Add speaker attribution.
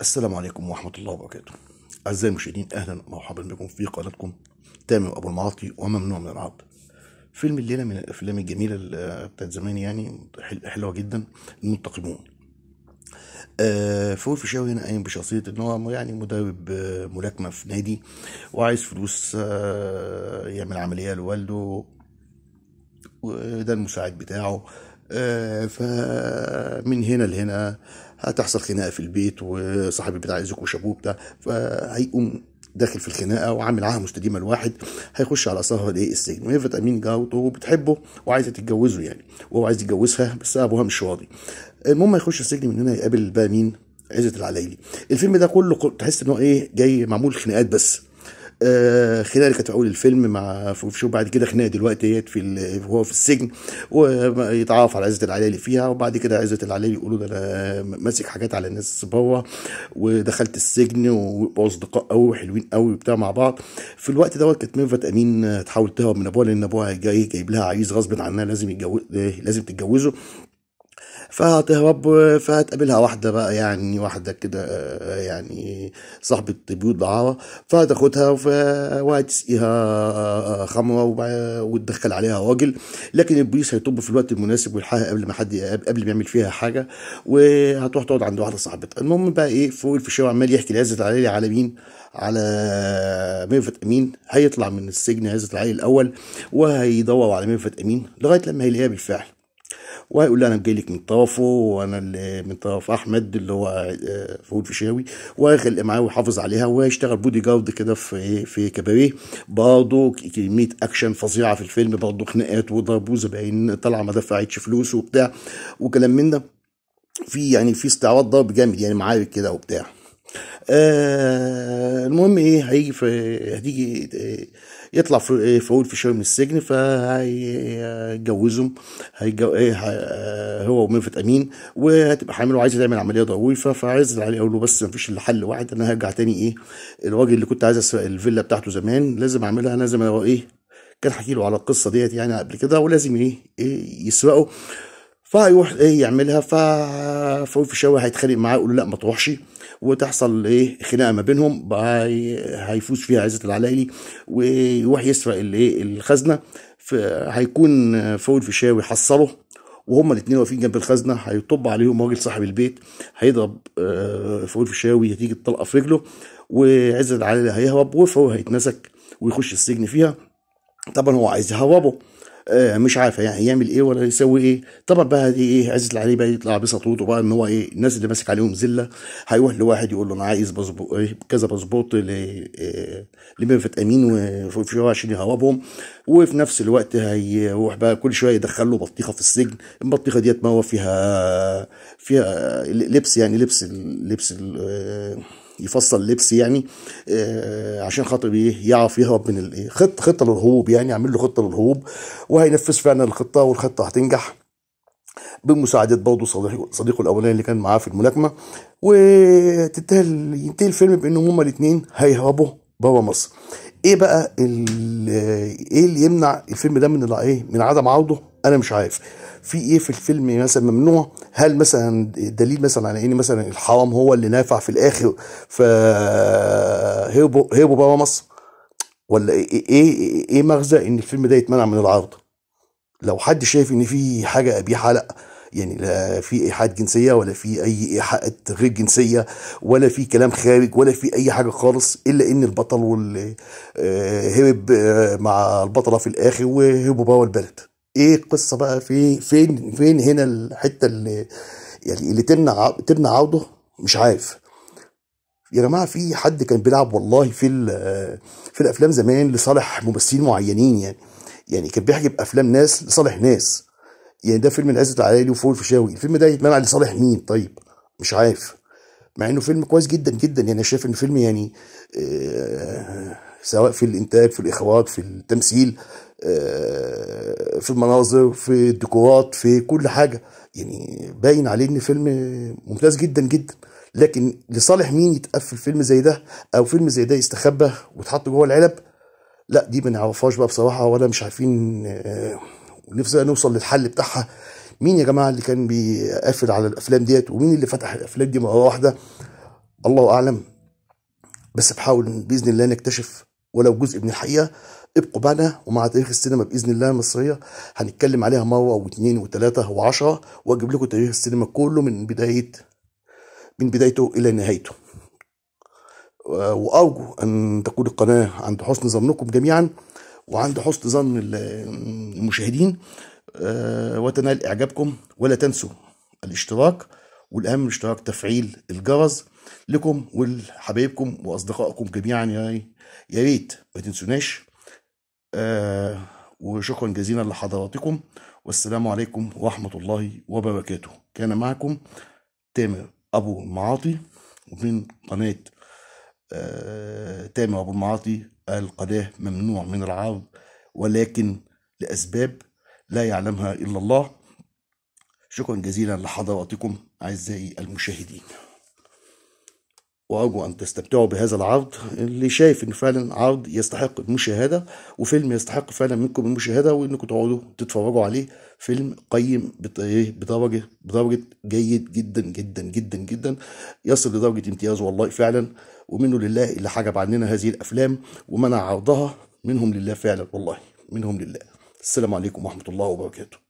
Speaker 1: السلام عليكم ورحمة الله وبركاته. أعزائي المشاهدين، أهلا ومرحبا بكم في قناتكم تامر أبو المعاطي وممنوع من العرض. فيلم الليلة من الأفلام الجميلة بتاعت زمان، يعني حلوة جدا. المنتقمون. فوق الفيشاوي هنا قايم بشخصية إن هو يعني مدرب ملاكمة في نادي، وعايز فلوس يعمل عملية لوالده، وده المساعد بتاعه. فمن هنا لهنا هتحصل خناقه في البيت، وصاحب البيت عايز يكوش ابوه بتاع، فهيقوم داخل في الخناقه وعامل عاهه مستديمه لواحد هيخش على سهر السجن. ويفت امين جاوته بتحبه وعايزه تتجوزه يعني، وهو عايز يتجوزها بس ابوها مش راضي. المهم هيخش السجن، من هنا يقابل بقى مين؟ عزت العلايلي. الفيلم ده كله تحس ان هو ايه، جاي معمول خناقات بس. خناقه اللي كانت في اول الفيلم مع شو، بعد كده خناقه دلوقتي وهو في السجن، ويتعرف على عزت العلايلي فيها، وبعد كده عزت العلايلي يقولوا ده انا ماسك حاجات على الناس بره، ودخلت السجن، ويبقوا اصدقاء قوي وحلوين قوي وبتاع مع بعض. في الوقت دوت كانت ميرفت امين تحاول تهرب من ابوها، لان ابوها جايب لها عريس غصب عنها، لازم يتجوز، لازم تتجوزه. فهتهرب، فهتقابلها واحدة بقى، يعني واحدة كده يعني صاحبة بيوت دعارة، فهتاخدها وهتسقيها خمرة وتدخل عليها راجل. لكن البوليس هيطب في الوقت المناسب ويلحقها قبل ما يعمل فيها حاجة، وهتروح تقعد عند واحدة صاحبتها. المهم بقى ايه، فوق الفيشاوي عمال يحكي لعزت على مين؟ على ميرفت امين. هيطلع من السجن عزت العلي الاول، وهيدور على ميرفت امين لغايه لما هيلاقيها بالفعل، وهيقول لها انا جاي لك من طرفه، وانا اللي من طرف احمد اللي هو فؤاد فيشاوي، وهيخلي معاه ويحافظ عليها، وهيشتغل بودي جارد كده في كباريه. برضه كميه اكشن فظيعه في الفيلم، برضه خناقات وضرب وزباين طالعه ما دفعتش فلوس وبتاع وكلام من ده. في استعراض ضرب جامد، يعني معارك كده وبتاع. المهم ايه، هتيجي يطلع فؤاد فيشاوي من السجن، فهيتجوزهم. هو وميرفت امين، وهتبقى حامل وعايزه تعمل عمليه ضروري. فعايز عليه اقول له بس مفيش الا حل واحد، انا هرجع تاني ايه، الراجل اللي كنت عايز اسرق الفيلا بتاعته زمان لازم اعملها، لازم هو ايه، كان حكي له على القصه ديت يعني قبل كده، ولازم ايه يسرقه. فهيروح ايه يعملها، ففوق في الشاوي هيتخانق معاه، يقول له لا ما تروحش، وتحصل ايه خناقه ما بينهم بقى. هيفوز فيها عزت العلايلي، ويروح يسرق الايه الخزنه. هيكون فوق الفيشاوي حصله، وهما الاثنين واقفين جنب الخزنه. هيطب عليهم راجل صاحب البيت، هيضرب فوق الفيشاوي، هتيجي الطلقه في رجله، وعزت العلايلي هيهرب، وفوق هيتمسك ويخش السجن فيها. طبعا هو عايز يهربه، مش عارف يعني يعمل ايه ولا يسوي ايه. طبعا بقى دي ايه، عزت العلي بقى يطلع بسطوته بقى ان هو ايه، الناس اللي ماسك عليهم زله. هيروح لواحد يقول له انا عايز باسبور، ايه كذا باسبورت لميرفت امين وفي شويه عشان يهربهم. وفي نفس الوقت هيروح بقى كل شويه يدخل له بطيخه في السجن. البطيخه ديت ما هو فيها لبس، يعني لبس يفصل لبس يعني، عشان خاطر ايه، يعرف يهرب من خطه للهروب، يعني يعمل له خطه للهروب، وهينفذ فعلا الخطه، والخطه هتنجح بمساعدة برضه صديقه الأولاني اللي كان معاه في الملاكمة. ينتهي الفيلم بأنهم هما الاتنين هيهربوا بره مصر. ايه بقى ايه اللي يمنع الفيلم ده من ايه، من عدم عرضه؟ انا مش عارف. في ايه في الفيلم مثلا ممنوع؟ هل مثلا دليل مثلا على ان مثلا الحرام هو اللي نافع في الاخر هربوا بره مصر؟ ولا ايه مغزى ان الفيلم ده يتمنع من العرض؟ لو حد شايف ان في حاجه قبيحه، لا يعني لا في ايحاءات جنسيه، ولا في اي ايحاءات غير جنسيه، ولا في كلام خارج، ولا في اي حاجه خالص، الا ان البطل واللي هرب مع البطله في الاخر وهربوا بره البلد. ايه القصه بقى؟ فين هنا الحته اللي يعني اللي تمنع عوده؟ مش عارف يا جماعه. في حد كان بيلعب والله في الافلام زمان لصالح ممثلين معينين، يعني كان بيحجب افلام ناس لصالح ناس. يعني ده فيلم العزت العلايلي وفوق الفيشاوي، الفيلم ده يتمنع لصالح مين طيب؟ مش عارف. مع انه فيلم كويس جدا جدا، يعني انا شايف ان فيلم يعني سواء في الانتاج، في الاخراج، في التمثيل، في المناظر، في الديكورات، في كل حاجه، يعني باين عليه ان فيلم ممتاز جدا جدا. لكن لصالح مين يتقفل فيلم زي ده، او فيلم زي ده يستخبى ويتحط جوه العلب؟ لا دي ما نعرفهاش بقى بصراحه، ولا مش عارفين. ونفسنا نوصل للحل بتاعها. مين يا جماعه اللي كان بيقفل على الافلام ديت، ومين اللي فتح الافلام دي مره واحده؟ الله اعلم، بس بحاول باذن الله نكتشف ولو جزء من الحقيقه. ابقوا معنا ومع تاريخ السينما باذن الله المصريه، هنتكلم عليها مره واثنين وثلاثه وعشرة، واجيب لكم تاريخ السينما كله من بدايته الى نهايته. وارجو ان تكون القناه عند حسن ظنكم جميعا وعند حسن ظن المشاهدين، وتنال اعجابكم. ولا تنسوا الاشتراك، والاهم من الاشتراك تفعيل الجرس لكم ولحبايبكم واصدقائكم جميعا. يا ريت ما تنسوناش. وشكرا جزيلا لحضراتكم، والسلام عليكم ورحمه الله وبركاته. كان معكم تامر ابو المعاطي من قناه تامر ابو المعاطي. القناه ممنوع من العرض، ولكن لاسباب لا يعلمها الا الله. شكرا جزيلا لحضراتكم اعزائي المشاهدين، وارجو ان تستمتعوا بهذا العرض اللي شايف ان فعلا عرض يستحق المشاهده، وفيلم يستحق فعلا منكم المشاهده، وانكم تقعدوا تتفرجوا عليه. فيلم قيم بدرجه جيد جدا جدا جدا جدا، يصل لدرجه امتياز والله فعلا. ومنه لله اللي حجب عننا هذه الافلام ومنع عرضها، منهم لله فعلا والله، منهم لله. السلام عليكم ورحمه الله وبركاته.